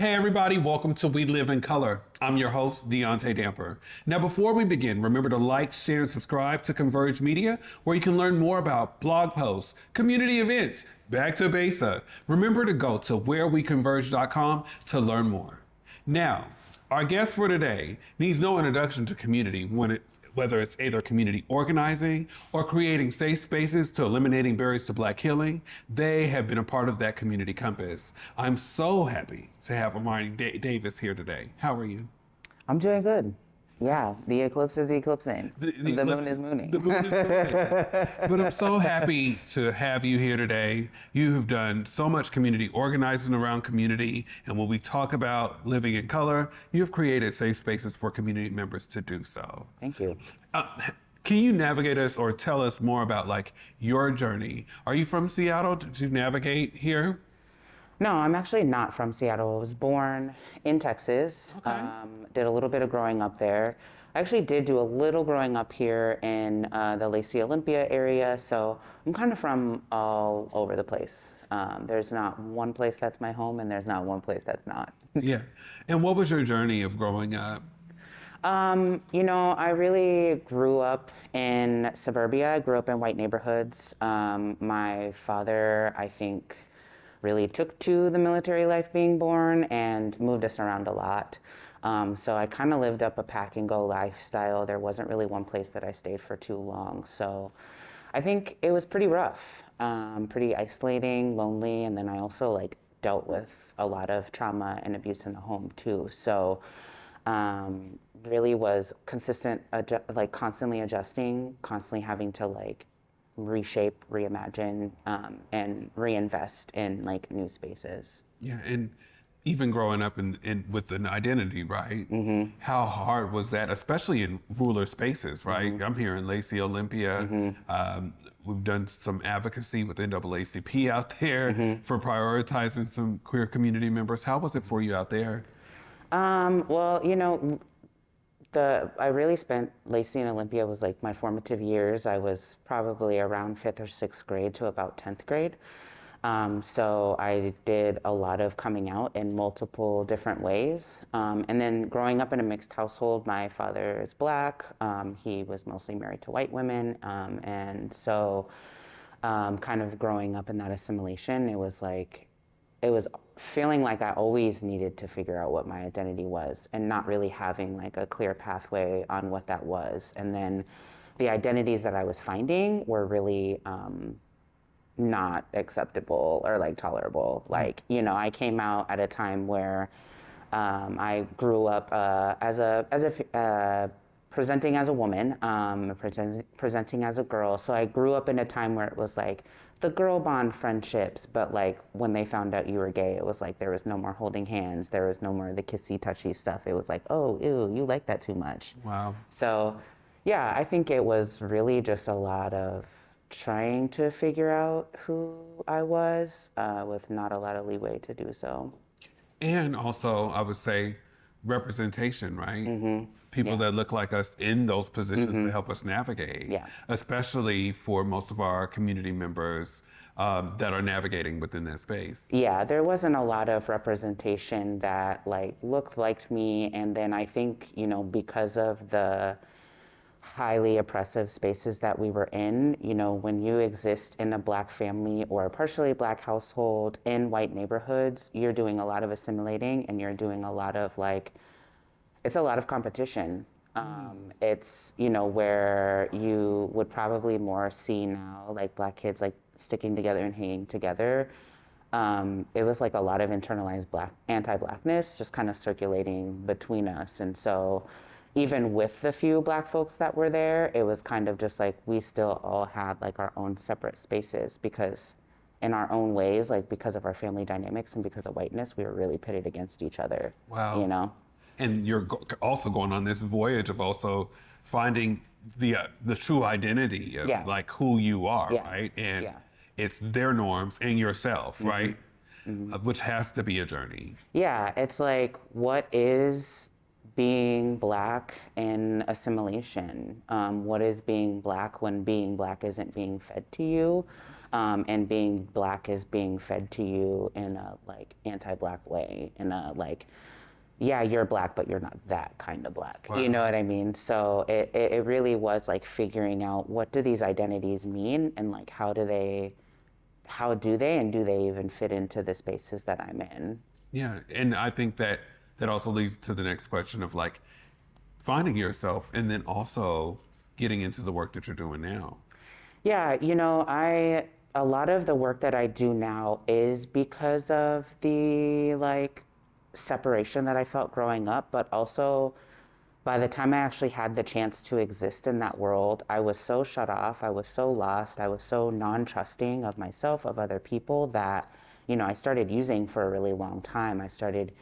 Hey everybody, welcome to We Live in Color. I'm your host, Deontay Damper. Now before we begin, remember to like, share, and subscribe to Converge Media, where you can learn more about blog posts, community events, back to Besa. Remember to go to whereweconverge.com to learn more. Now, our guest for today needs no introduction to community whether it's either community organizing or creating safe spaces to eliminating barriers to Black healing. They have been a part of that community compass. I'm so happy to have Amari Davis here today. How are you? I'm doing good. Yeah, the eclipse is eclipsing. The moon is mooning. The moon is mooning. But I'm so happy to have you here today. You have done so much community organizing around community. And when we talk about living in color, you've created safe spaces for community members to do so. Thank you. Can you navigate us or tell us more about like your journey? Are you from Seattle? Did you navigate here? No, I'm actually not from Seattle. I was born in Texas. Okay. Did a little bit of growing up there. I actually did do a little growing up here in the Lacey Olympia area, so I'm kind of from all over the place. There's not one place that's my home, and there's not one place that's not. Yeah. And what was your journey of growing up? I really grew up in suburbia. I grew up in white neighborhoods. My father, I think, really took to the military life being born and moved us around a lot. So I kind of lived up a pack and go lifestyle. There wasn't really one place that I stayed for too long. So I think it was pretty rough, pretty isolating, lonely. And then I also like dealt with a lot of trauma and abuse in the home too. So really was consistent, like constantly adjusting, constantly having to like reshape, reimagine, and reinvest in like new spaces. Yeah, and even growing up in with an identity, right? Mm-hmm. How hard was that, especially in rural spaces, right? Mm-hmm. I'm here in Lacey Olympia. Mm-hmm. We've done some advocacy with NAACP out there mm-hmm. for prioritizing some queer community members. How was it for you out there? Well, I really spent Lacey and Olympia was like my formative years. I was probably around 5th or 6th grade to about 10th grade. So I did a lot of coming out in multiple different ways. And then growing up in a mixed household, my father is Black. He was mostly married to white women. And so kind of growing up in that assimilation, it was feeling like I always needed to figure out what my identity was and not really having like a clear pathway on what that was. And then the identities that I was finding were really not acceptable or like tolerable. Like, I came out at a time where I grew up presenting as a woman, presenting as a girl. So I grew up in a time where it was like the girl bond friendships, but like when they found out you were gay, it was like there was no more holding hands, there was no more the kissy touchy stuff. It was like, oh, ew, you like that too much. Wow. So yeah, I think it was really just a lot of trying to figure out who I was with not a lot of leeway to do so. And also, I would say representation, right? Mm-hmm. People that look like us in those positions mm-hmm. to help us navigate, especially for most of our community members that are navigating within that space. Yeah, there wasn't a lot of representation that like looked like me. And then I think, because of the highly oppressive spaces that we were in, when you exist in a Black family or a partially Black household in white neighborhoods, you're doing a lot of assimilating and you're doing a lot of it's a lot of competition. It's, where you would probably more see now like Black kids like sticking together and hanging together. It was like a lot of internalized anti-Blackness just kind of circulating between us. And so even with the few Black folks that were there, it was kind of just like we still all had like our own separate spaces because in our own ways, like because of our family dynamics and because of whiteness, we were really pitted against each other. Wow. And you're also going on this voyage of also finding the true identity of like who you are, right? And it's their norms and yourself, mm-hmm. right? Mm-hmm. Which has to be a journey. Yeah, it's like, what is being Black in assimilation? What is being Black when being Black isn't being fed to you? and being Black is being fed to you in a like anti-Black way, in a like, yeah, you're Black, but you're not that kind of Black. Wow. You know what I mean? So it really was like figuring out what do these identities mean, and like how do they and do they even fit into the spaces that I'm in? Yeah, and I think that also leads to the next question of like finding yourself and then also getting into the work that you're doing now. Yeah, a lot of the work that I do now is because of the like separation that I felt growing up, but also by the time I actually had the chance to exist in that world, I was so shut off, I was so lost, I was so non-trusting of myself, of other people that, I started using for a really long time. I started,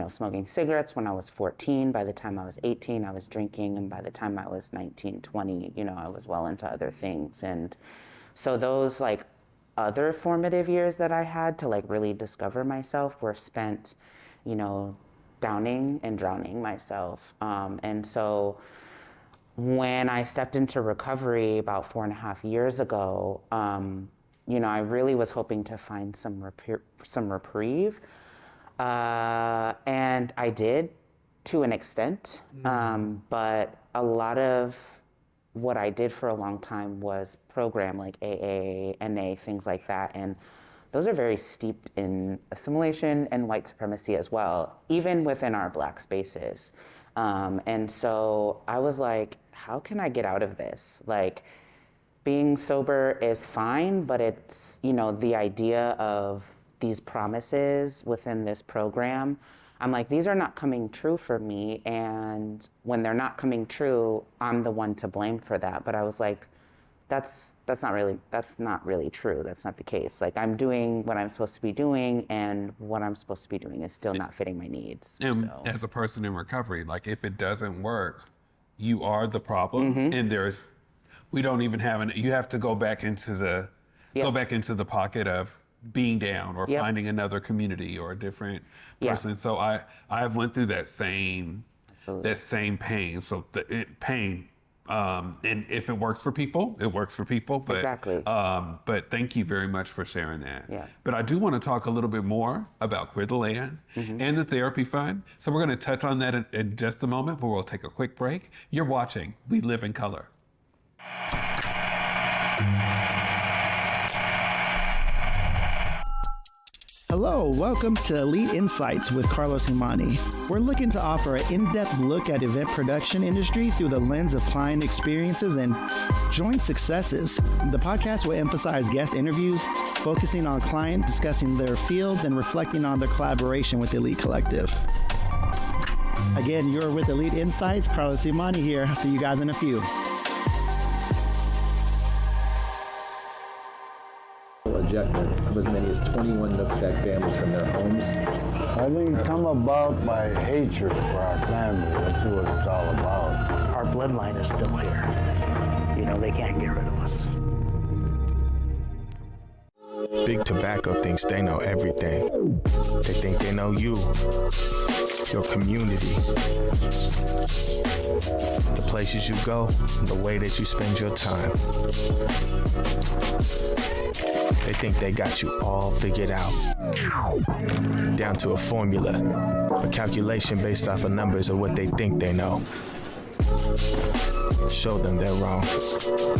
smoking cigarettes when I was 14. By the time I was 18, I was drinking. And by the time I was 19, 20, I was well into other things. And so those like other formative years that I had to like really discover myself were spent, downing and drowning myself. And so when I stepped into recovery about 4.5 years ago, I really was hoping to find some reprieve. And I did to an extent. But a lot of what I did for a long time was program like AA, NA, things like that. And those are very steeped in assimilation and white supremacy as well, even within our Black spaces. And so I was like, how can I get out of this? Like, being sober is fine, but it's, the idea of these promises within this program, I'm like, these are not coming true for me. And when they're not coming true, I'm the one to blame for that. But I was like, that's not really true. That's not the case. Like, I'm doing what I'm supposed to be doing, and what I'm supposed to be doing is still not fitting my needs. And as a person in recovery, like if it doesn't work, you are the problem, and we don't even have you have to go back into the pocket of being down or finding another community or a different person. So I've went through that same pain. So pain. And if it works for people, it works for people. But, exactly. But thank you very much for sharing that. Yeah. But I do want to talk a little bit more about Queer the Land and the Therapy Fund. So we're going to touch on that in just a moment, but we'll take a quick break. You're watching We Live in Color. Hello, welcome to Elite Insights with Carlos Imani. We're looking to offer an in-depth look at event production industry through the lens of client experiences and joint successes. The podcast will emphasize guest interviews, focusing on client, discussing their fields, and reflecting on their collaboration with Elite Collective. Again, you're with Elite Insights. Carlos Imani here. I'll see you guys in a few. Ejectment of as many as 21 Nooksack families from their homes. I think it come about by hatred for our family. That's what it's all about. Our bloodline is still here. They can't get rid of us. Big Tobacco thinks they know everything. They think they know you, your community, the places you go, the way that you spend your time. They think they got you all figured out, down to a formula, a calculation based off of numbers of what they think they know. Show them they're wrong.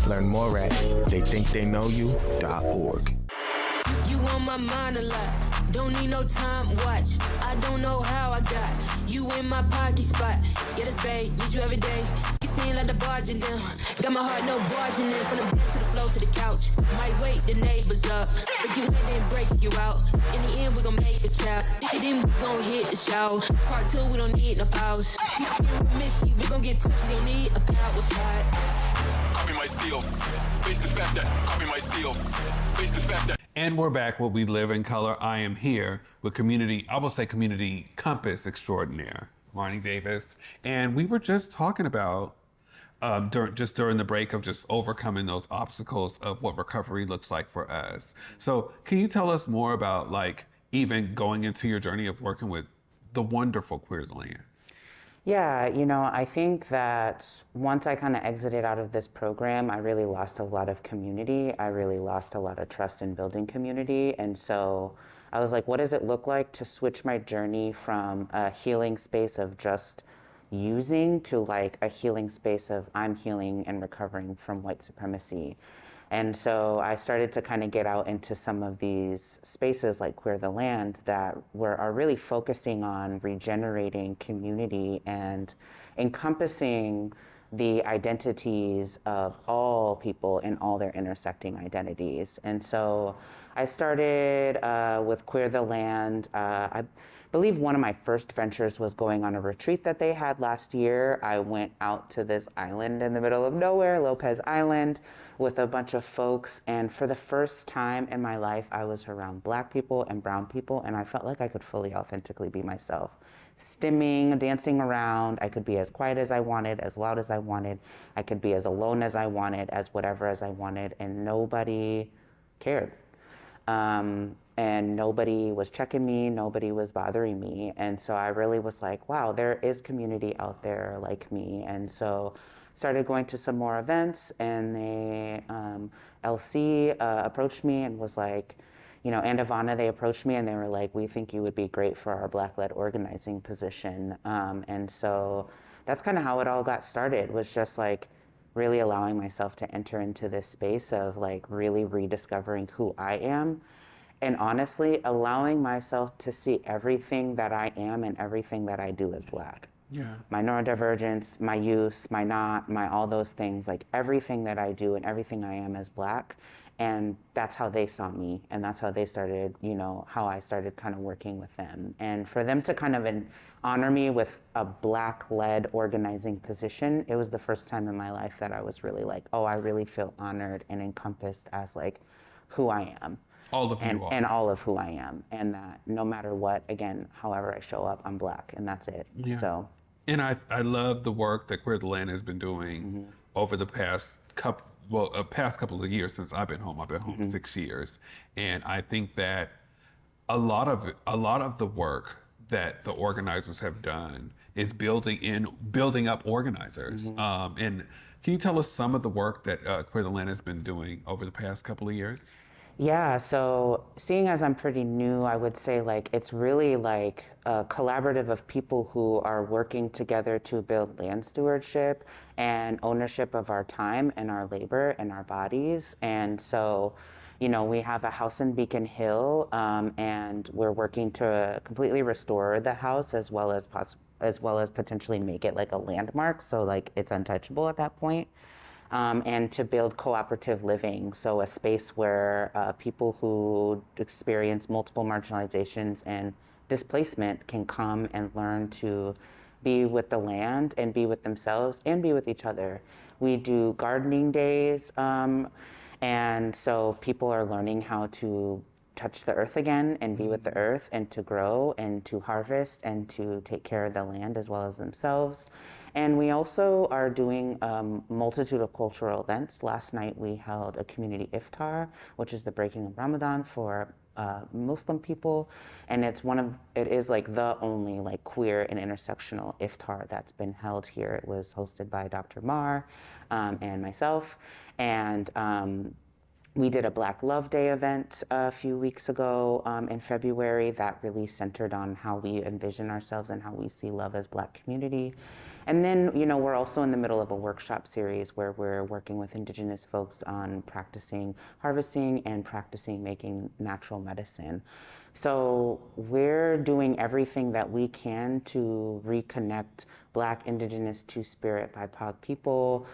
Learn more at theythinktheyknowyou.org. You on my mind a lot. Don't need no time watch. I don't know how I got you in my pocket spot. Yeah, that's babe, need you every day. You seem like the barging down. Got my heart no barging in. From the bed to the floor to the couch. Might wake the neighbors up, but you then break you out. In the end, we gon' make a child. Then we gon' hit the show. Part 2, we don't need no pause. We miss you, we gon' get tipsy. Don't need a power shot. Copy my steel. Face the fact that. Copy my steel. Face the fact that. And we're back with We Live in Color. I am here with community compass extraordinaire, Amari Davis. And we were just talking about, during the break, of just overcoming those obstacles of what recovery looks like for us. So can you tell us more about even going into your journey of working with the wonderful Queer the Land? Yeah, I think that once I kind of exited out of this program, I really lost a lot of community. I really lost a lot of trust in building community. And so I was like, what does it look like to switch my journey from a healing space of just using to like a healing space of I'm healing and recovering from white supremacy? And so I started to kind of get out into some of these spaces like Queer the Land that are really focusing on regenerating community and encompassing the identities of all people in all their intersecting identities. And so I started with Queer the Land. I believe one of my first ventures was going on a retreat that they had last year. I went out to this island in the middle of nowhere, Lopez Island, with a bunch of folks. And for the first time in my life, I was around Black people and brown people, and I felt like I could fully authentically be myself. Stimming, dancing around, I could be as quiet as I wanted, as loud as I wanted. I could be as alone as I wanted, as whatever as I wanted, and nobody cared. And nobody was checking me, nobody was bothering me. And so I really was like, wow, there is community out there like me. And so started going to some more events, and LC approached me and was like, and Ivana, they approached me and they were like, we think you would be great for our Black-led organizing position. And so that's kind of how it all got started, was just like really allowing myself to enter into this space of like really rediscovering who I am. And honestly, allowing myself to see everything that I am and everything that I do as Black. Yeah. My neurodivergence, my use, my not, my all those things, like everything that I do and everything I am as Black. And that's how they saw me. And that's how they started, how I started kind of working with them. And for them to kind of honor me with a Black-led organizing position, it was the first time in my life that I was really like, oh, I really feel honored and encompassed as like who I am. All of you are. And all of who I am. And that no matter what, again, however I show up, I'm Black, and that's it. Yeah. So. And I love the work that Queer the Land has been doing over the past couple of years since I've been home. I've been home 6 years. And I think that a lot of the work that the organizers have done is building up organizers. And can you tell us some of the work that Queer the Land has been doing over the past couple of years? Yeah, so seeing as I'm pretty new, I would say like it's really like a collaborative of people who are working together to build land stewardship and ownership of our time and our labor and our bodies. And so, we have a house in Beacon Hill, and we're working to completely restore the house as well as potentially make it like a landmark, so like it's untouchable at that point. And to build cooperative living, so a space where people who experience multiple marginalizations and displacement can come and learn to be with the land and be with themselves and be with each other. We do gardening days, and so people are learning how to touch the earth again and be with the earth and to grow and to harvest and to take care of the land as well as themselves. And we also are doing a multitude of cultural events. Last night we held a community iftar, which is the breaking of Ramadan for Muslim people, and it is like the only like queer and intersectional iftar that's been held here. It was hosted by Dr. Mar and myself, and we did a Black Love Day event a few weeks ago in February that really centered on how we envision ourselves and how we see love as Black community. And then, we're also in the middle of a workshop series where we're working with Indigenous folks on practicing harvesting and practicing making natural medicine. So we're doing everything that we can to reconnect Black, Indigenous, Two-Spirit, BIPOC people,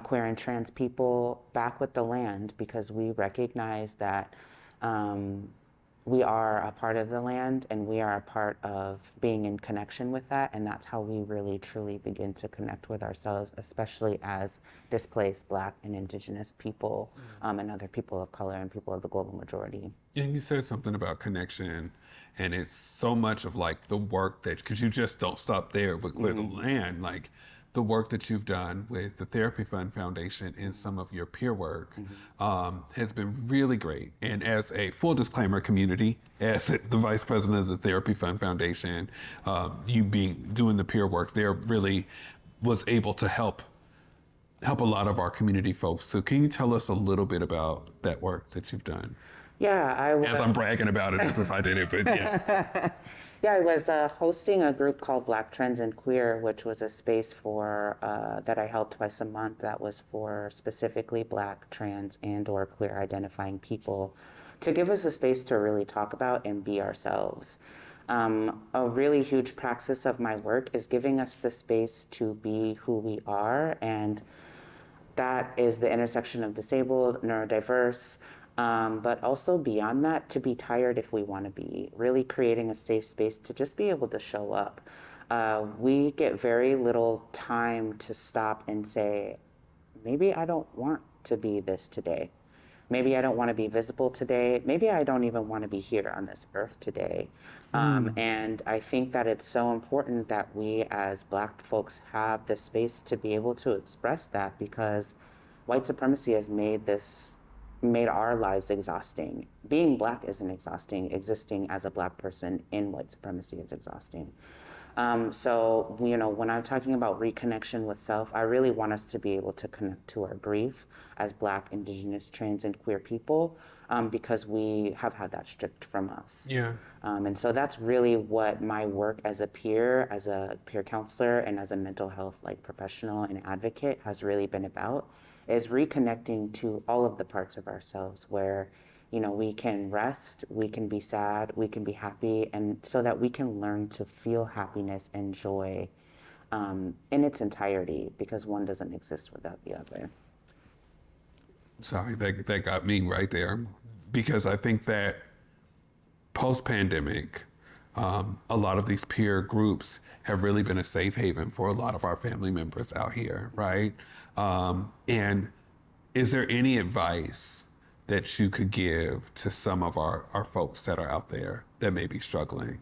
queer and trans people back with the land, because we recognize that we are a part of the land and we are a part of being in connection with that, and that's how we really truly begin to connect with ourselves, especially as displaced Black and Indigenous people and other people of color and people of the global majority. And you said something about connection, and it's so much of like the work that, because you just don't stop there with Queer the Land, like the work that you've done with the Therapy Fund Foundation and some of your peer work has been really great. And as a full disclaimer, community, as the vice president of the Therapy Fund Foundation, you being doing the peer work there really was able to help a lot of our community folks. So can you tell us a little bit about that work that you've done? Yeah, As I'm bragging about it as if I did it, but yeah. Yeah, I was hosting a group called Black Trans and Queer, which was a space for that I held twice a month that was for specifically Black, trans, and or queer identifying people to give us a space to really talk about and be ourselves. A really huge praxis of my work is giving us the space to be who we are, and that is the intersection of disabled, neurodiverse, but also beyond that, to be tired if we want to be, really creating a safe space to just be able to show up. We get very little time to stop and say, maybe I don't want to be this today. Maybe I don't want to be visible today. Maybe I don't even want to be here on this earth today. And I think that it's so important that we as Black folks have the space to be able to express that, because white supremacy has made our lives exhausting. Being Black isn't exhausting. Existing as a Black person in white supremacy is exhausting. So, when I'm talking about reconnection with self, I really want us to be able to connect to our grief as Black, Indigenous, trans, and queer people, because we have had that stripped from us. Yeah. And so that's really what my work as a peer counselor, and as a mental health professional and advocate has really been about, is reconnecting to all of the parts of ourselves where, we can rest, we can be sad, we can be happy, and so that we can learn to feel happiness and joy in its entirety, because one doesn't exist without the other. Sorry, that got me right there, because I think that post-pandemic, a lot of these peer groups have really been a safe haven for a lot of our family members out here, right? And is there any advice that you could give to some of our folks that are out there that may be struggling?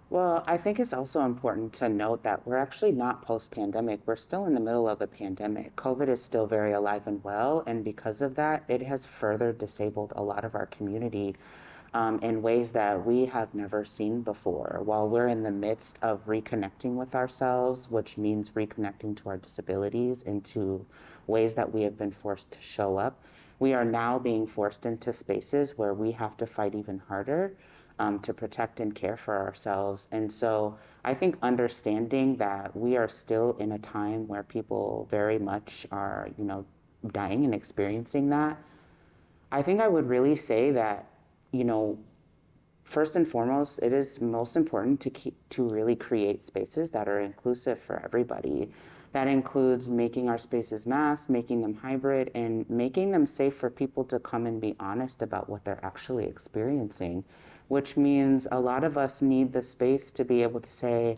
Well, I think it's also important to note that we're actually not post-pandemic. We're still in the middle of a pandemic. COVID is still very alive and well, and because of that, it has further disabled a lot of our community in ways that we have never seen before. While we're in the midst of reconnecting with ourselves, which means reconnecting to our disabilities and to ways that we have been forced to show up, we are now being forced into spaces where we have to fight even harder to protect and care for ourselves. And so I think understanding that we are still in a time where people very much are, dying and experiencing that, I think I would really say that, first and foremost, it is most important to really create spaces that are inclusive for everybody. That includes making our spaces mass, making them hybrid, and making them safe for people to come and be honest about what they're actually experiencing, which means a lot of us need the space to be able to say,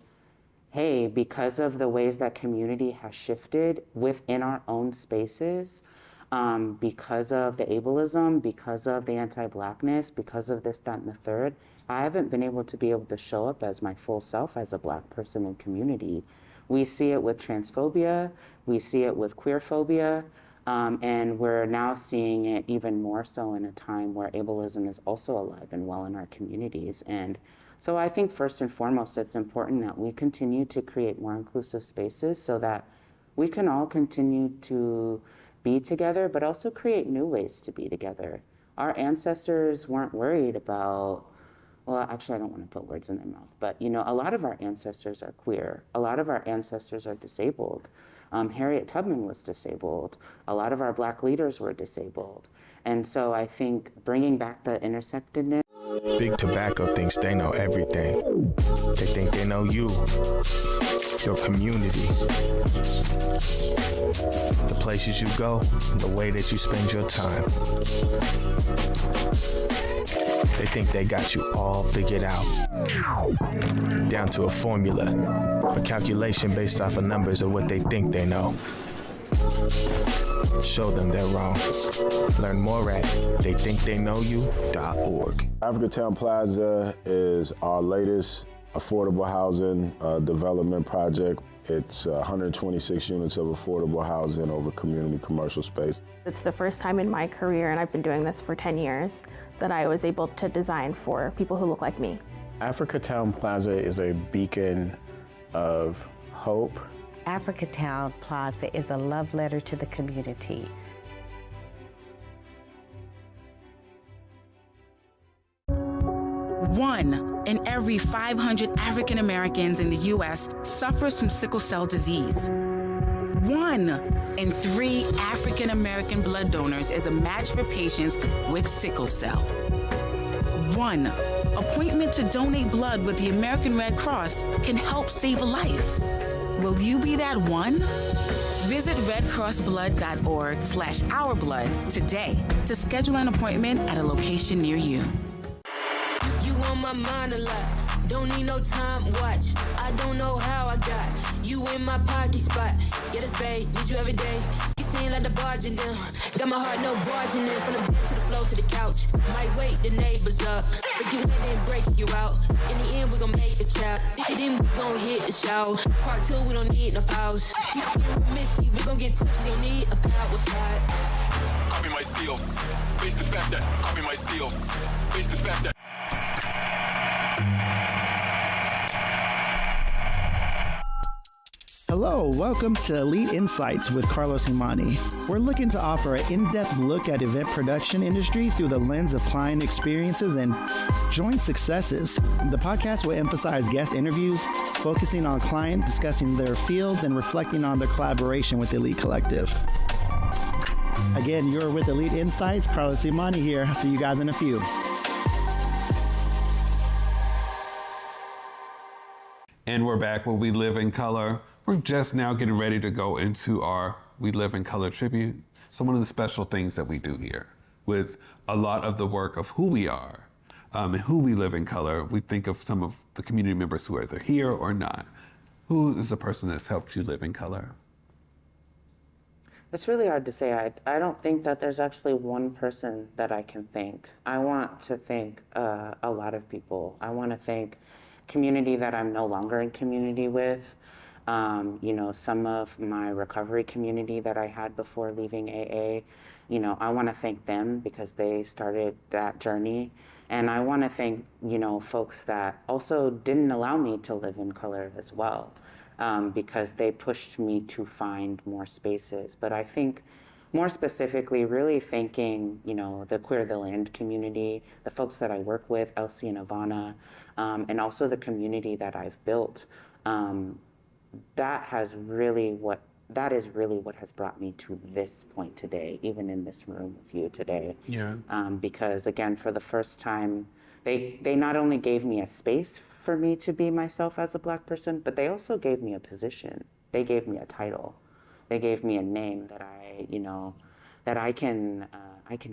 hey, because of the ways that community has shifted within our own spaces, because of the ableism, because of the anti-Blackness, because of this, that, and the third, I haven't been able to show up as my full self as a Black person in community. We see it with transphobia, we see it with queerphobia, and we're now seeing it even more so in a time where ableism is also alive and well in our communities. And so I think first and foremost, it's important that we continue to create more inclusive spaces so that we can all continue to be together, but also create new ways to be together. Our ancestors weren't worried about, well, actually, I don't want to put words in their mouth, but a lot of our ancestors are queer. A lot of our ancestors are disabled. Harriet Tubman was disabled. A lot of our Black leaders were disabled. And so I think bringing back the intersectedness. Big Tobacco thinks they know everything. They think they know you, your community, the places you go, the way that you spend your time. They think they got you all figured out, down to a formula, a calculation based off of numbers of what they think they know. Show them they're wrong. Learn more at theythinktheyknowyou.org. Africatown Plaza is our latest affordable housing development project. It's 126 units of affordable housing over community commercial space. It's the first time in my career, and I've been doing this for 10 years, that I was able to design for people who look like me. Africatown Plaza is a beacon of hope. Africatown Plaza is a love letter to the community. One in every 500 African Americans in the U.S. suffers from sickle cell disease. 1 in 3 African American blood donors is a match for patients with sickle cell. 1 appointment to donate blood with the American Red Cross can help save a life. Will you be that one? Visit redcrossblood.org/ourblood today to schedule an appointment at a location near you. On my mind a lot, don't need no time watch. I don't know how I got you in my pocket spot. Yeah, that's babe, need you every day. You seem like the barging down, got my heart no barging in. From the bed to the floor to the couch, might wake the neighbors up, but you in and break you out. In the end, we gon' make the child. Then we gon' hit the show. Part 2, we don't need no pause. You miss me, we gon' get tipsy, don't need a power spot. Copy my steel, face the fact that. Copy my steel, face the fact that. Hello, welcome to Elite Insights with Carlos Imani. We're looking to offer an in-depth look at event production industry through the lens of client experiences and joint successes. The podcast will emphasize guest interviews, focusing on client discussing their fields and reflecting on their collaboration with Elite Collective. Again, you're with Elite Insights. Carlos Imani here. I'll see you guys in a few. And we're back where We Live in Color. We're just now getting ready to go into our We Live in Color tribute. So one of the special things that we do here with a lot of the work of who we are and who we live in color, we think of some of the community members who are either here or not. Who is the person that's helped you live in color? It's really hard to say. I don't think that there's actually one person that I can thank. I want to thank a lot of people. I want to thank community that I'm no longer in community with. Some of my recovery community that I had before leaving AA, I want to thank them because they started that journey. And I want to thank, folks that also didn't allow me to live in color as well, because they pushed me to find more spaces. But I think more specifically, really thanking, the Queer the Land community, the folks that I work with, Elsie and Ivana, and also the community that I've built. That is really what has brought me to this point today, even in this room with you today. Yeah. Because again, for the first time, they not only gave me a space for me to be myself as a Black person, but they also gave me a position. They gave me a title. They gave me a name that I can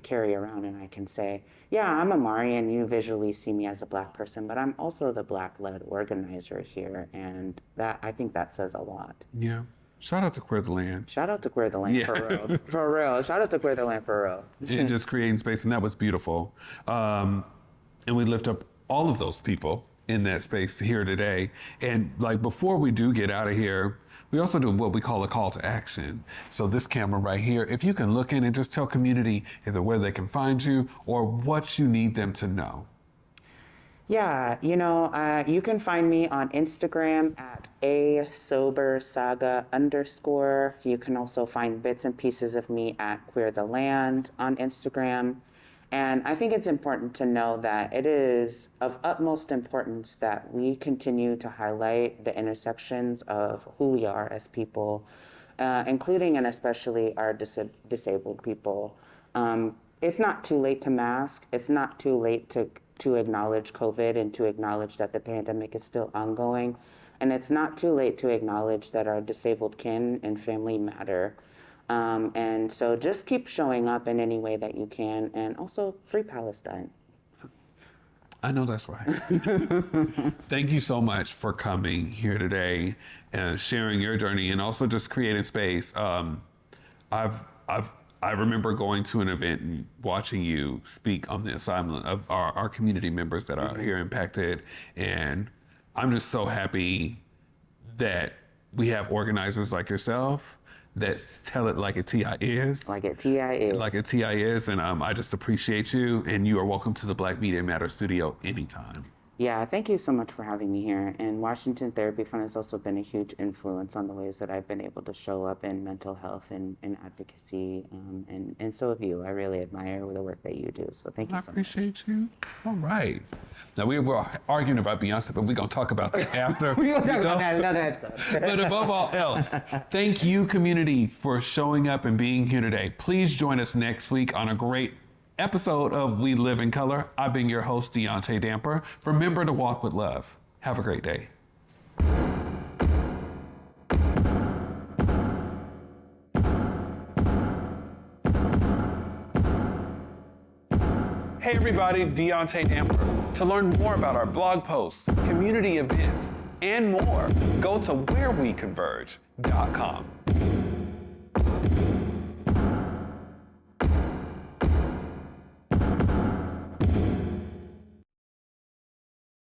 carry around, and I can say, yeah, I'm Amari, and you visually see me as a Black person, but I'm also the Black-led organizer here, and I think that says a lot. Yeah. Shout out to Queer the Land. Shout out to Queer the Land, for real. For real. Shout out to Queer the Land, for real. And just creating space, and that was beautiful. And we lift up all of those people in that space here today. And before we do get out of here, we also do what we call a call to action. So this camera right here, if you can look in and just tell community either where they can find you or what you need them to know. Yeah, you can find me on Instagram at @asobersaga_. You can also find bits and pieces of me at Queer the Land on Instagram. And I think it's important to know that it is of utmost importance that we continue to highlight the intersections of who we are as people, including and especially our disabled people. It's not too late to mask. It's not too late to acknowledge COVID and to acknowledge that the pandemic is still ongoing. And it's not too late to acknowledge that our disabled kin and family matter. And so just keep showing up in any way that you can, and also free Palestine. I know that's right. Thank you so much for coming here today and sharing your journey, and also just creating space. I remember going to an event and watching you speak on the assignment of our community members that are here impacted, and I'm just so happy that we have organizers like yourself that tell it like a TI is. Like a TI is. Like a TI is, and I just appreciate you, and you are welcome to the Black Media Matter studio anytime. Yeah, thank you so much for having me here. And Washington Therapy Fund has also been a huge influence on the ways that I've been able to show up in mental health and advocacy. And so have you. I really admire the work that you do. So thank you so much. I appreciate you. All right. Now, we were arguing about Beyonce, but we're going to talk about that after. We'll talk about that another episode. But above all else, thank you, community, for showing up and being here today. Please join us next week on a great episode of We Live in Color. I've been your host, Deontay Damper. Remember to walk with love. Have a great day. Hey everybody, Deontay Damper. To learn more about our blog posts, community events, and more, go to whereweconverge.com.